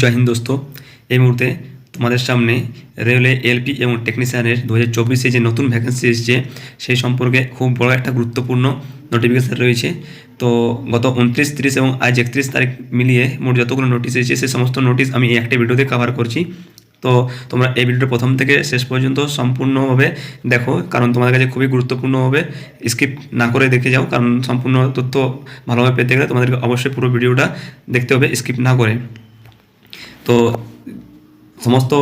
জয় হিন্দ দোস্ত। এই মুহূর্তে তোমাদের সামনে রেলওয়ে এলপি এবং টেকনিশিয়ানের 2024 যে নতুন ভ্যাকেন্সি এসেছে সেই সম্পর্কে খুব বড় একটা গুরুত্বপূর্ণ নোটিফিকেশান রয়েছে। তো গত 29, 30 এবং আজ 31 তারিখ মিলিয়ে মোট যতগুলো নোটিশ এসেছে সেই সমস্ত নোটিশ আমি এই একটা ভিডিওতে কভার করছি। তো তোমরা এই ভিডিওটা প্রথম থেকে শেষ পর্যন্ত সম্পূর্ণভাবে দেখো, কারণ তোমাদের কাছে খুবই গুরুত্বপূর্ণ হবে। স্কিপ না করে দেখে যাও, কারণ সম্পূর্ণ তথ্য ভালোভাবে পেতে গেলে তোমাদেরকে অবশ্যই পুরো ভিডিওটা দেখতে হবে স্কিপ না করে। তো সমস্ত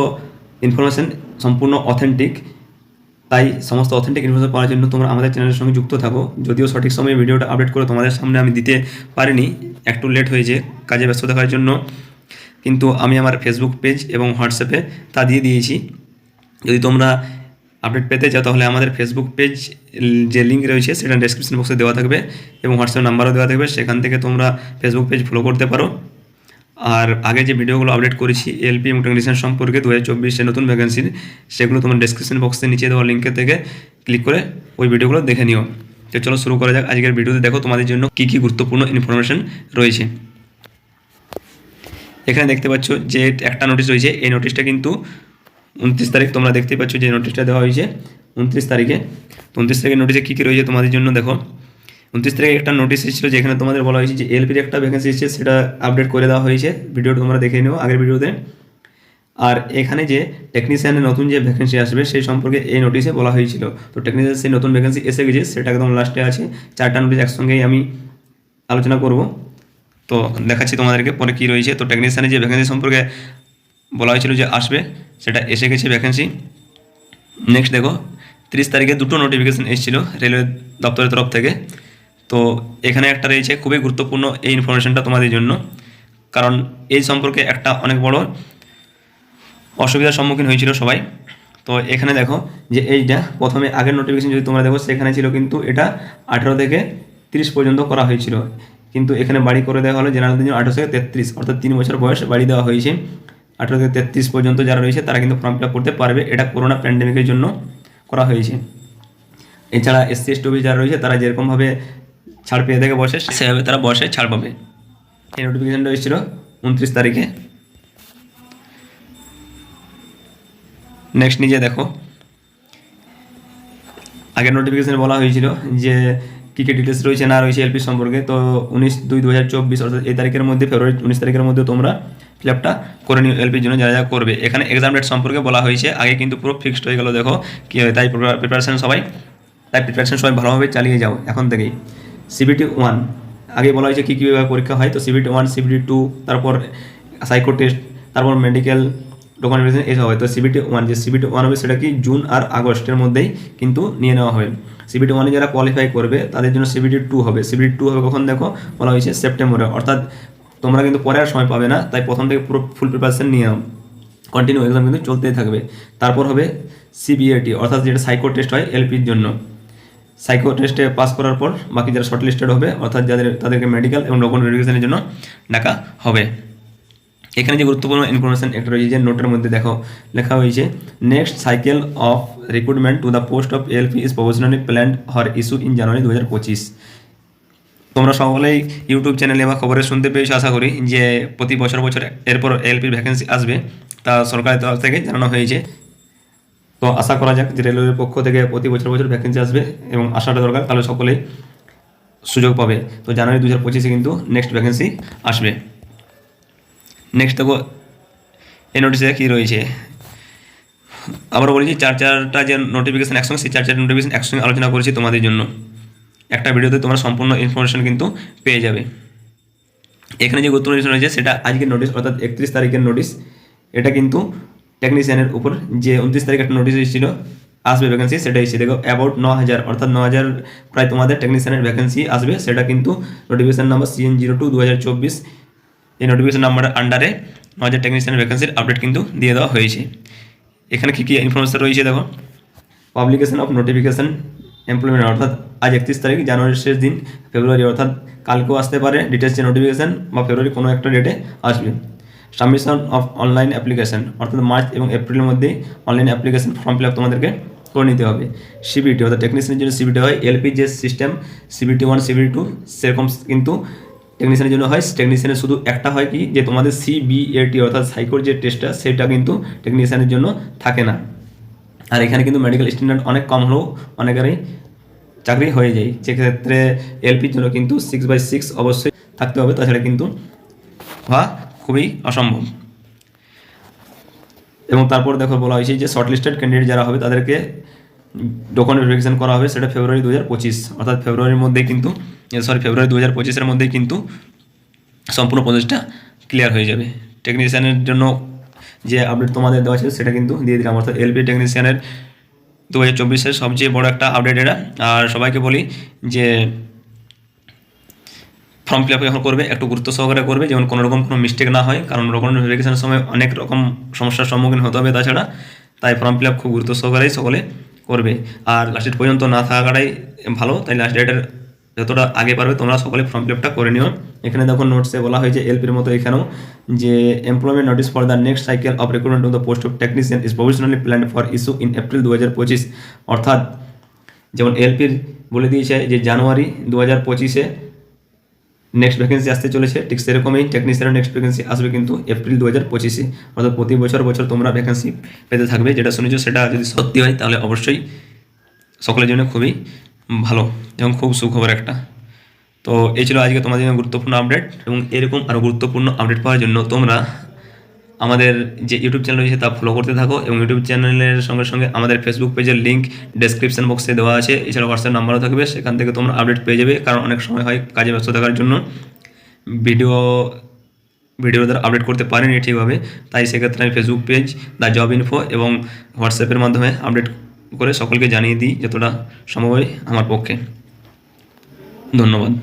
ইনফরমেশান সম্পূর্ণ অথেন্টিক, তাই সমস্ত অথেন্টিক ইনফরমেশন পাওয়ার জন্য তোমরা আমাদের চ্যানেলের সঙ্গে যুক্ত থাকো। যদিও সঠিক সময়ে ভিডিওটা আপডেট করে তোমাদের সামনে আমি দিতে পারিনি, একটু লেট হয়েছে কাজে ব্যস্ত থাকার জন্য, কিন্তু আমি আমার ফেসবুক পেজ এবং হোয়াটসঅ্যাপে তা দিয়ে দিয়েছি। যদি তোমরা আপডেট পেতে চাও তাহলে আমাদের ফেসবুক পেজ যে লিঙ্ক রয়েছে সেটা ডেসক্রিপশন বক্সে দেওয়া থাকবে এবং হোয়াটসঅ্যাপ নাম্বারও দেওয়া থাকবে, সেখান থেকে তোমরা ফেসবুক পেজ ফলো করতে পারো। আর আগে যে ভিডিওগুলো আপডেট করেছি এলপি এবং টেকনিশিয়ান সম্পর্কে 2024 নতুন ভ্যাকেন্সির, সেগুলো তোমার ডেসক্রিপশন বক্সের নিচে দেওয়া লিঙ্কের থেকে ক্লিক করে ওই ভিডিওগুলো দেখে নিও। তো চলো শুরু করা যাক আজকের ভিডিওতে। দেখো তোমাদের জন্য কী কী গুরুত্বপূর্ণ ইনফরমেশন রয়েছে। এখানে দেখতে পাচ্ছ যে একটা নোটিশ রয়েছে, এই নোটিশটা কিন্তু 29 তারিখ, তোমরা দেখতে পাচ্ছ যে নোটিশটা দেওয়া হয়েছে 29 তারিখে। তো 29 তারিখের নোটিশে কী কী রয়েছে তোমাদের জন্য দেখো। 29 তারিখে একটা নোটিশ এসেছিলো যেখানে তোমাদের বলা হয়েছে যে এলপির একটা ভ্যাকেন্সি এসেছে, সেটা আপডেট করে দেওয়া হয়েছে। ভিডিওটা তোমরা দেখে নিও আগের ভিডিওতে। আর এখানে যে টেকনিশিয়ানের নতুন যে ভ্যাকেন্সি আসবে সেই সম্পর্কে এই নোটিশে বলা হয়েছিল। তো টেকনিশিয়ান সেই নতুন ভ্যাকেন্সি এসে গেছে, সেটা একদম লাস্টে আছে। 4টা নোটিশ একসঙ্গেই আমি আলোচনা করব। তো দেখাচ্ছি তোমাদেরকে পরে কী রয়েছে। তো টেকনিশিয়ানের যে ভ্যাকেন্সি সম্পর্কে বলা হয়েছিল যে আসবে, সেটা এসে গেছে ভ্যাকেন্সি। নেক্সট দেখো, 30 তারিখে দুটো নোটিফিকেশান এসেছিলো রেলওয়ে দপ্তরের তরফ থেকে। তো এখানে একটা রয়েছে খুবই গুরুত্বপূর্ণ এই ইনফরমেশনটা তোমাদের জন্য, কারণ এই সম্পর্কে একটা অনেক বড় অসুবিধার সম্মুখীন হয়েছিল সবাই। তো এখানে দেখো যে এইটা প্রথমে আগের নোটিফিকেশান যদি তোমরা দেখো সেখানে ছিল কিন্তু এটা 18 থেকে 30 পর্যন্ত করা হয়েছিল, কিন্তু এখানে বাড়ি করে দেওয়া হলো জেনারেলদের জন্য 18 থেকে 33, অর্থাৎ 3 বছর বয়স বাড়ি দেওয়া হয়েছে। 18 থেকে 33 পর্যন্ত যারা রয়েছে তারা কিন্তু ফর্ম ফিল আপ করতে পারবে। এটা করোনা প্যান্ডেমিকের জন্য করা হয়েছে। এছাড়া SC ST OBC যারা রয়েছে তারা যেরকমভাবে ছাড় পেয়ে থেকে বসে সেভাবে তারা বসে ছাড় পাবে। এই নোটিফিকেশানটা এসেছিল 29 তারিখে। নেক্সট নিজে দেখো, আগের নোটিফিকেশানে বলা হয়েছিল যে কী কী ডিটেলস রয়েছে না রয়েছে এলপি সম্পর্কে। তো 19/2/2024 অর্থাৎ এই তারিখের মধ্যে, ফেব্রুয়ারি 19 তারিখের মধ্যে তোমরা ফিল আপটা করে নিও এলপির জন্য যা যা করবে। এখানে এক্সাম ডেট সম্পর্কে বলা হয়েছে, আগে কিন্তু পুরো ফিক্সড হয়ে গেল। দেখো কী হয়, তাই প্রিপারেশন সবাই ভালোভাবে চালিয়ে যাও এখন থেকেই। CBT 1 আগে বলা হয়েছে কী কীভাবে পরীক্ষা হয়। তো CBT 1, CBT 2, তারপর সাইকো টেস্ট, তারপর মেডিকেল ডকুমেন্টেশন এসব হয়। তো CBT 1 যে CBT 1 হবে সেটা কি জুন আর আগস্টের মধ্যেই কিন্তু নিয়ে নেওয়া হবে। CBT 1 যারা কোয়ালিফাই করবে তাদের জন্য CBT 2 হবে। CBT 2 হবে কখন দেখো, বলা হয়েছে সেপ্টেম্বরে, অর্থাৎ তোমরা কিন্তু পরে আর সময় পাবে না, তাই প্রথম থেকে পুরো ফুল প্রিপারেশন নিয়ে নাও। কন্টিনিউ এক্সাম কিন্তু চলতেই থাকবে। তারপর হবে CBAT, অর্থাৎ যেটা সাইকো টেস্ট হয় এলপির জন্য। সাইকো টেস্টে পাস করার পর বাকি যারা শর্ট লিস্টেড হবে, অর্থাৎ তাদেরকে মেডিকেল এবং ডকুমেন্ট ভেরিফিকেশনের জন্য ডাকা হবে। এখানে যে গুরুত্বপূর্ণ ইনফরমেশন একটা রয়েছে যে নোটের মধ্যে দেখো লেখা হয়েছে, next cycle of recruitment to the post of LP is professionally planned Har issue in January 2025। তোমরা সকলেই ইউটিউব চ্যানেলে বা খবরে শুনতে পেয়েছো আশা করি যে প্রতি বছর এরপর এলপির ভ্যাকেন্সি আসবে, তা সরকারের তরফ থেকে জানানো হয়েছে। তো আশা করা যাক যে রেলওয়ের পক্ষ থেকে প্রতি বছর ভ্যাকেন্সি আসবে এবং আসাটা দরকার, তাহলে সকলেই সুযোগ পাবে। তো জানুয়ারি 2025 কিন্তু নেক্সট ভ্যাকেন্সি আসবে। নেক্সট দেখো এই নোটিশে কী রয়েছে, আবার বলেছি চারটা যে নোটিফিকেশান একসঙ্গে, সেই 4 নোটিফিকেশান একসঙ্গে আলোচনা করেছি তোমাদের জন্য। একটা ভিডিওতে তোমরা সম্পূর্ণ ইনফরমেশন কিন্তু পেয়ে যাবে। এখানে যে গুরুত্বপূর্ণ নোটিশ রয়েছে সেটা আজকের নোটিশ, অর্থাৎ 31 তারিখের নোটিশ। এটা কিন্তু টেকনিশিয়ানের উপর যে 29 তারিখ একটা নোটিশ এসেছিল আসবে ভ্যাকেন্সি, সেটা এসেছে দেখো অ্যাবাউট 9000, অর্থাৎ 9000 প্রায় তোমাদের টেকনিশিয়ানের ভ্যাকেন্সি আসবে। সেটা কিন্তু নোটিফিকেশান নাম্বার CN02/2024, এই নোটিফিকেশান নাম্বারের আন্ডারে 9000 টেকনিশিয়ানের ভ্যাকেন্সির আপডেট কিন্তু দিয়ে দেওয়া হয়েছে। এখানে কী কী ইনফরমেশন রয়েছে দেখো, পাবলিকেশন অফ নোটিফিকেশান এমপ্লয়মেন্ট, অর্থাৎ আজ 31 তারিখ, জানুয়ারির শেষ দিন ফেব্রুয়ারি, অর্থাৎ কালকেও আসতে পারে ডিটেলস যে নোটিফিকেশান, বা ফেব্রুয়ারি কোনো একটা ডেটে আসবে। সাবমিশন অফ অনলাইন অ্যাপ্লিকেশান, অর্থাৎ মার্চ এবং এপ্রিলের মধ্যেই online application form fill up তোমাদেরকে করে নিতে হবে। CBT অর্থাৎ টেকনিশিয়ানের জন্য CBT হয়, এলপি যে সিস্টেম CBT 1 CBT 2 সেরকম কিন্তু টেকনিশিয়ানের জন্য হয়, টেকনিশিয়ানের শুধু একটা হয় কি যে তোমাদের সিবিএটি অর্থাৎ সাইকোর যে টেস্টটা সেটা কিন্তু টেকনিশিয়ানের জন্য থাকে না। আর এখানে কিন্তু মেডিকেল স্ট্যান্ডার্ড অনেক কম হলেও অনেকেরই চাকরি হয়ে যায়, সেক্ষেত্রে এলপির জন্য কিন্তু 6/6 অবশ্যই থাকতে হবে, তাছাড়া কিন্তু হওয়া খুবই অসম্ভব। এবং তারপর দেখো বলা হয়েছে যে শর্ট লিস্টেড ক্যান্ডিডেট যারা হবে তাদেরকে ডকুমেন্ট ভেরিফিকেশন করা হবে, সেটা ফেব্রুয়ারি 2025 অর্থাৎ ফেব্রুয়ারির মধ্যেই কিন্তু ফেব্রুয়ারি 2025-এর মধ্যেই কিন্তু সম্পূর্ণ প্রসেসটা ক্লিয়ার হয়ে যাবে। টেকনিশিয়ানের জন্য যে আপডেট তোমাদের দেওয়া আছে সেটা কিন্তু দিয়ে দিলাম, অর্থাৎ এলপি টেকনিশিয়ানের 2024-এর সবচেয়ে বড় একটা আপডেট এটা। আর সবাইকে বলি যে ফর্ম ফিল আপ যখন করবে একটু গুরুত্ব সহকারে করবে, যেমন কোনো রকম কোনো মিস্টেক না হয়, কারণ ডকুমেন্ট ভেরিফিকেশনের সময় অনেক রকম সমস্যার সম্মুখীন হতে হবে তাছাড়া, তাই ফর্ম ফিল আপ খুব গুরুত্ব সহকারেই সকলে করবে। আর লাস্ট ডেট পর্যন্ত না থাকাটাই ভালো, তাই লাস্ট ডেটের যতটা আগে পারবে তোমরা সকলে ফর্ম ফিল আপটা করে নিও। এখানে দেখো নোটসে বলা হয়েছে এলপির মতো এখানেও যে employment notice for the next cycle of recruitment to the post of technician is provisionally planned for issue in April 2025। অর্থাৎ যেমন এলপির বলে দিয়েছে যে জানুয়ারি 2025-এ নেক্সট ভ্যাকেন্সি আসতে চলেছে, ঠিক সেরকমই টেকনিশিয়ানের নেক্সট ভ্যাকেন্সি আসবে কিন্তু এপ্রিল 2025-এ। অর্থাৎ প্রতি বছর তোমরা ভ্যাকেন্সি পেতে থাকবে, যেটা শুনেছো সেটা যদি সত্যি হয় তাহলে অবশ্যই সকলের জন্য খুবই ভালো এবং খুব সুখবর একটা। তো এই ছিল আজকে তোমাদের জন্য গুরুত্বপূর্ণ আপডেট, এবং এরকম আরও গুরুত্বপূর্ণ আপডেট পাওয়ার জন্য তোমরা আমাদের যে ইউটিউব চ্যানেল রয়েছে তা ফলো করতে থাকো, এবং ইউটিউব চ্যানেলের সঙ্গে সঙ্গে আমাদের ফেসবুক পেজের লিঙ্ক ডেসক্রিপশন বক্সে দেওয়া আছে, এছাড়া হোয়াটসঅ্যাপ নাম্বারও থাকবে, সেখান থেকে তোমরা আপডেট পেয়ে যাবে। কারণ অনেক সময় হয় কাজে ব্যস্ত থাকার জন্য ভিডিও দ্বারা আপডেট করতে পারিনি ঠিকভাবে, তাই সেক্ষেত্রে আমি Facebook page the job info এবং হোয়াটসঅ্যাপের মাধ্যমে আপডেট করে সকলকে জানিয়ে দিই যতটা সম্ভব হয় আমার পক্ষে। ধন্যবাদ।